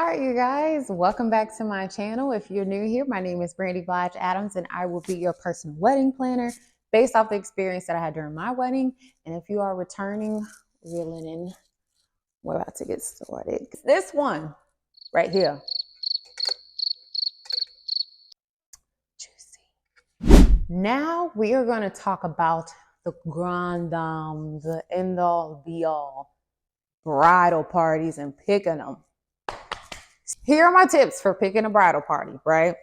right, you guys, welcome back to my channel. If you're new here, my name is Brandy Blige Adams, and I will be your personal wedding planner based off the experience that I had during my wedding. And if you are returning, reeling in, we're about to get started. This one right here, juicy. Now we are going to talk about the grand dame, the end all be all, bridal parties and picking them. Here are my tips for picking a bridal party, right?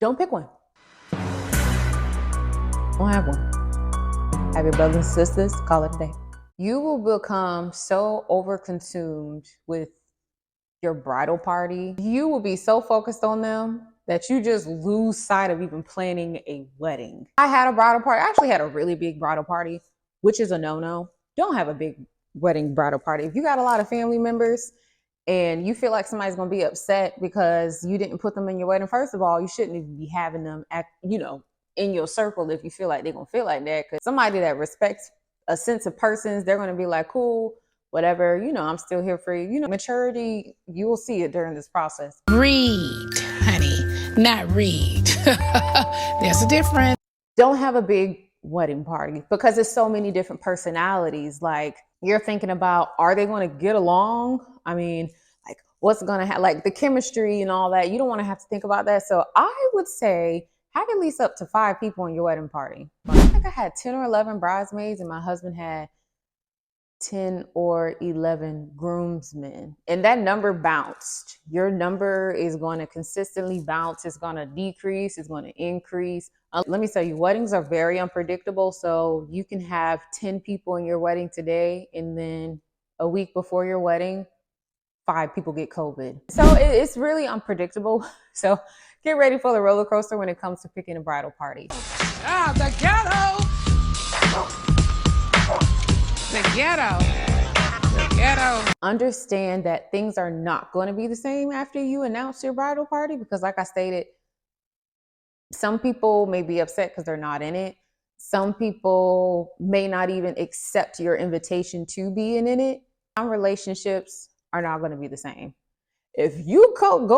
Don't pick one. Don't have one. Have your brothers and sisters, call it a day. You will become so overconsumed with your bridal party. You will be so focused on them that you just lose sight of even planning a wedding. I had a bridal party. I actually had a really big bridal party, which is a no-no. Don't have a big wedding bridal party. If you got a lot of family members and you feel like somebody's going to be upset because you didn't put them in your wedding, first of all, you shouldn't even be having them at, in your circle if you feel like they're going to feel like that. Because somebody that respects a sense of persons, they're going to be like, cool, whatever, I'm still here for you. Maturity, you will see it during this process. Read, honey, not read. There's a difference. Don't have a big wedding party because there's so many different personalities. Like, you're thinking about, are they going to get along? I mean, like, what's going to happen? Like, the chemistry and all that. You don't want to have to think about that. So I would say have at least up to 5 people in your wedding party. I think I had 10 or 11 bridesmaids and my husband had 10 or 11 groomsmen. And that number bounced. Your number is going to consistently bounce. It's going to decrease. It's going to increase. Let me tell you, weddings are very unpredictable. So you can have 10 people in your wedding today, and then a week before your wedding, 5 people get COVID. So it's really unpredictable. So get ready for the roller coaster when it comes to picking a bridal party. Ah, the ghetto. The ghetto. The ghetto. Understand that things are not going to be the same after you announce your bridal party, because like I stated, some people may be upset because they're not in it. Some people may not even accept your invitation to be in it. Some relationships are not going to be the same. If you come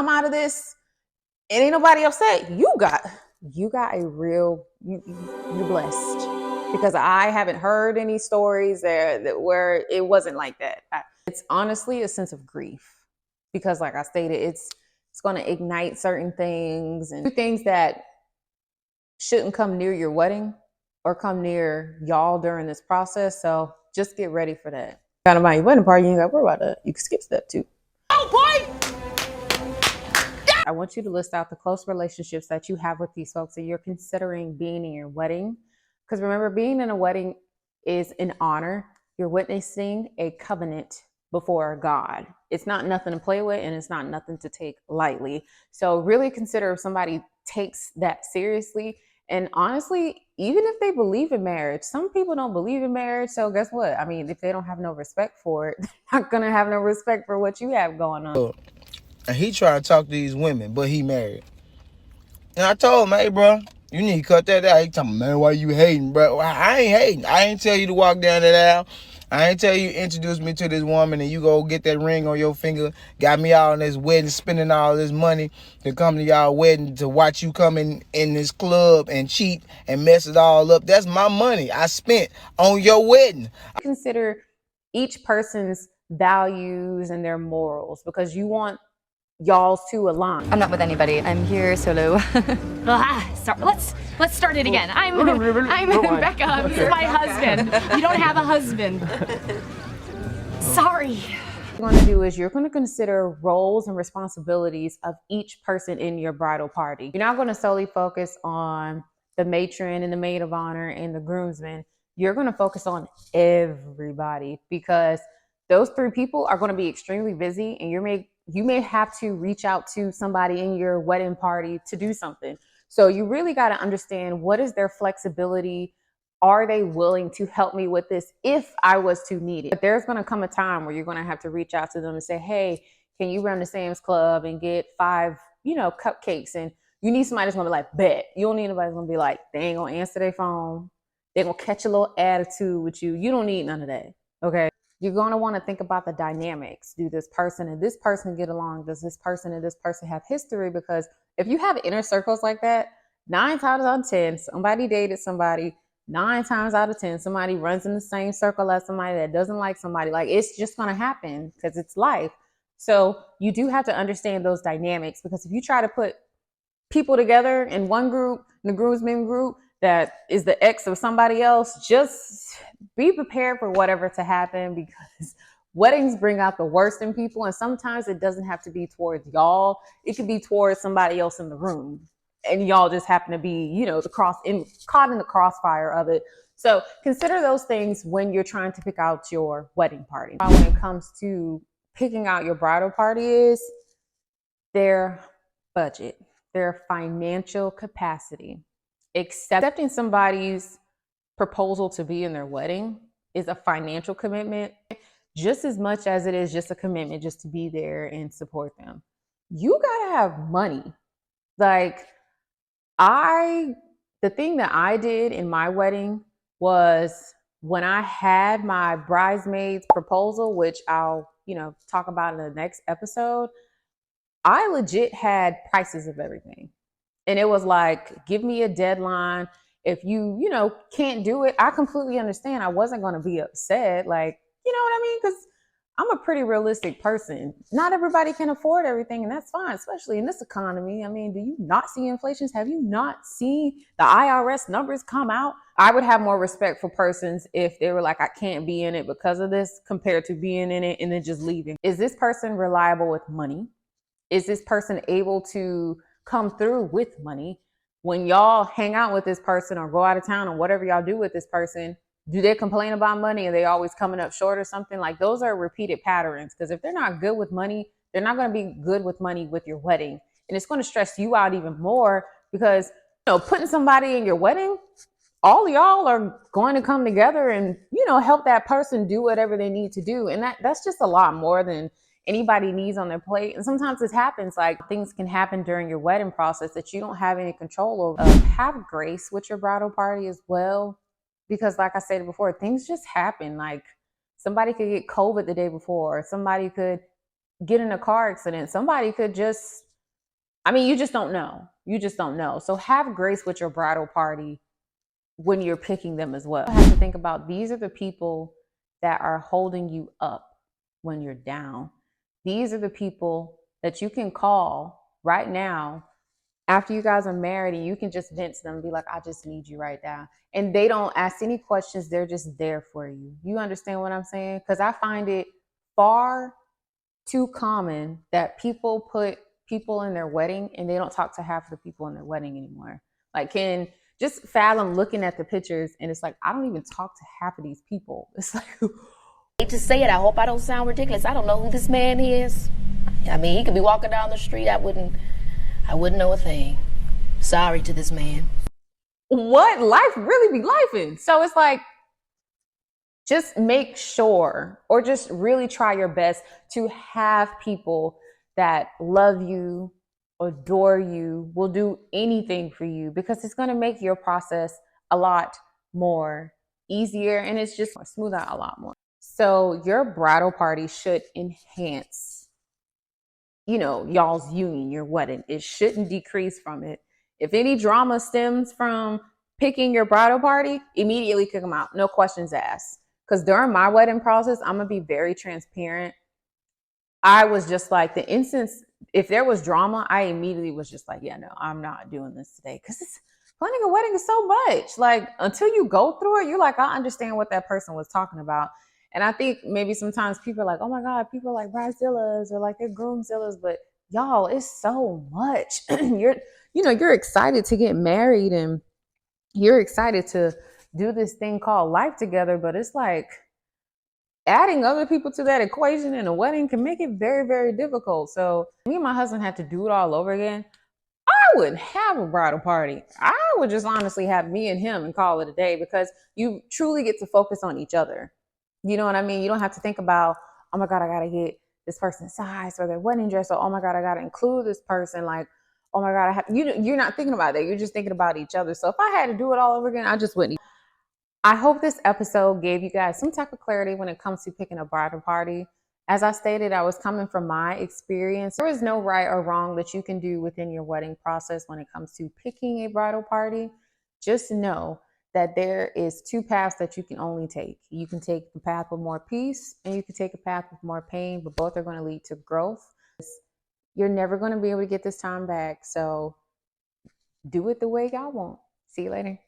out of this and ain't nobody upset, you got a real, you're blessed. Because I haven't heard any stories where it wasn't like that. It's honestly a sense of grief, because like I stated, it's going to ignite certain things and things that shouldn't come near your wedding or come near y'all during this process. So just get ready for that. Got about your wedding party, you ain't got to worry about that. You can skip step 2. Oh boy! I want you to list out the close relationships that you have with these folks that you're considering being in your wedding. Because remember, being in a wedding is an honor. You're witnessing a covenant before God. It's not nothing to play with, and it's not nothing to take lightly. So really consider if somebody takes that seriously. And honestly, even if they believe in marriage, some people don't believe in marriage. So guess what? I mean, if they don't have no respect for it, they're not going to have no respect for what you have going on. And he tried to talk to these women, but he married. And I told him, hey, bro, you need to cut that out. He talking, man, why you hating, bro? Well, I ain't hating. I ain't tell you to walk down that aisle. I ain't tell you introduce me to this woman and you go get that ring on your finger. Got me out on this wedding, spending all this money to come to y'all wedding to watch you come in this club and cheat and mess it all up. That's my money I spent on your wedding. Consider each person's values and their morals, because you want y'all to align. I'm not with anybody. I'm here solo. Sorry. Let's start it again. I'm Becca. This is my husband. You don't have a husband. Sorry. What you're going to do is you're going to consider roles and responsibilities of each person in your bridal party. You're not going to solely focus on the matron and the maid of honor and the groomsmen. You're going to focus on everybody, because those 3 people are going to be extremely busy, and you may have to reach out to somebody in your wedding party to do something. So you really got to understand, what is their flexibility? Are they willing to help me with this if I was to need it? But there's going to come a time where you're going to have to reach out to them and say, hey, can you run to Sam's Club and get 5, cupcakes? And you need somebody that's going to be like, bet. You don't need anybody that's going to be like, they ain't going to answer their phone. They're going to catch a little attitude with you. You don't need none of that. Okay. you're going to want to think about the dynamics. Do this person and this person get along? Does this person and this person have history? Because if you have inner circles like that, 9 times out of 10, somebody dated somebody. 9 times out of 10, somebody runs in the same circle as somebody that doesn't like somebody. Like, it's just going to happen because it's life. So you do have to understand those dynamics, because if you try to put people together in one group, the groomsmen group, that is the ex of somebody else, just be prepared for whatever to happen, because weddings bring out the worst in people. And sometimes it doesn't have to be towards y'all. It could be towards somebody else in the room. And y'all just happen to be, you know, caught in the crossfire of it. So consider those things when you're trying to pick out your wedding party. When it comes to picking out your bridal party is their budget, their financial capacity. Accepting somebody's proposal to be in their wedding is a financial commitment just as much as it is just a commitment just to be there and support them. You gotta have money. Like, the thing that I did in my wedding was, when I had my bridesmaids proposal, which I'll, talk about in the next episode, I legit had prices of everything. And it was like, give me a deadline. If you, can't do it, I completely understand. I wasn't going to be upset. Like, you know what I mean? Because I'm a pretty realistic person. Not everybody can afford everything, and that's fine, especially in this economy. I mean, do you not see inflation? Have you not seen the IRS numbers come out? I would have more respect for persons if they were like, I can't be in it because of this, compared to being in it and then just leaving. Is this person reliable with money? Is this person able to come through with money? When y'all hang out with this person or go out of town or whatever y'all do with this person, do they complain about money? Are they always coming up short or something? Like, those are repeated patterns. Because if they're not good with money, they're not going to be good with money with your wedding. And it's going to stress you out even more, because, putting somebody in your wedding, all y'all are going to come together and, help that person do whatever they need to do. And that's just a lot more than anybody needs on their plate. And sometimes this happens, like, things can happen during your wedding process that you don't have any control over. Have grace with your bridal party as well. Because like I said before, things just happen. Like, somebody could get COVID the day before. Somebody could get in a car accident. Somebody could just, you just don't know. You just don't know. So have grace with your bridal party when you're picking them as well. You have to think about, these are the people that are holding you up when you're down. These are the people that you can call right now after you guys are married, and you can just vent to them and be like, I just need you right now. And they don't ask any questions. They're just there for you. You understand what I'm saying? Because I find it far too common that people put people in their wedding and they don't talk to half the people in their wedding anymore. Like, can just fathom looking at the pictures and it's like, I don't even talk to half of these people. It's like, I hate to say it, I hope I don't sound ridiculous. I don't know who this man is. He could be walking down the street. I wouldn't know a thing. Sorry to this man. What? Life really be lifing. So it's like, just make sure, or just really try your best to have people that love you, adore you, will do anything for you, because it's going to make your process a lot more easier, and it's just smooth out a lot more. So your bridal party should enhance, y'all's union, your wedding. It shouldn't decrease from it. If any drama stems from picking your bridal party, immediately kick them out. No questions asked. Because during my wedding process, I'm going to be very transparent. I was just like, the instance, if there was drama, I immediately was just like, yeah, no, I'm not doing this today. Because planning a wedding is so much. Like, until you go through it, you're like, I understand what that person was talking about. And I think maybe sometimes people are like, oh my God, people are like bridezillas or like they're groomzillas. But y'all, it's so much. You're excited to get married and you're excited to do this thing called life together. But it's like, adding other people to that equation in a wedding can make it very, very difficult. So me and my husband had to do it all over again. I wouldn't have a bridal party. I would just honestly have me and him and call it a day, because you truly get to focus on each other. You know what I mean? You don't have to think about, oh my God, I got to get this person's size or their wedding dress. Or, oh my God, I got to include this person. Like, oh my God, you're not thinking about that. You're just thinking about each other. So if I had to do it all over again, I just wouldn't. I hope this episode gave you guys some type of clarity when it comes to picking a bridal party. As I stated, I was coming from my experience. There is no right or wrong that you can do within your wedding process when it comes to picking a bridal party. Just know that there is two paths that you can only take. You can take the path with more peace, and you can take a path with more pain, but both are going to lead to growth. You're never going to be able to get this time back. So do it the way y'all want. See you later.